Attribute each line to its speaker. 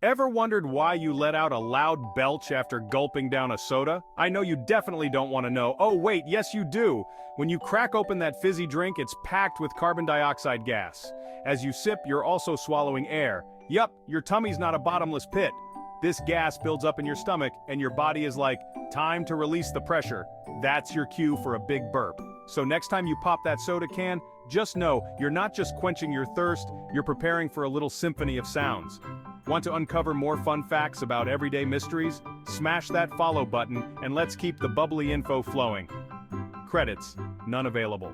Speaker 1: Ever wondered why you let out a loud belch after gulping down a soda? I know you definitely don't want to know. Oh wait, yes you do. When you crack open that fizzy drink, it's packed with carbon dioxide gas. As you sip, you're also swallowing air. Yup, your tummy's not a bottomless pit. This gas builds up in your stomach, and your body is like, time to release the pressure. That's your cue for a big burp. So next time you pop that soda can, just know you're not just quenching your thirst, you're preparing for a little symphony of sounds. Want to uncover more fun facts about everyday mysteries? Smash that follow button and let's keep the bubbly info flowing. Credits, none available.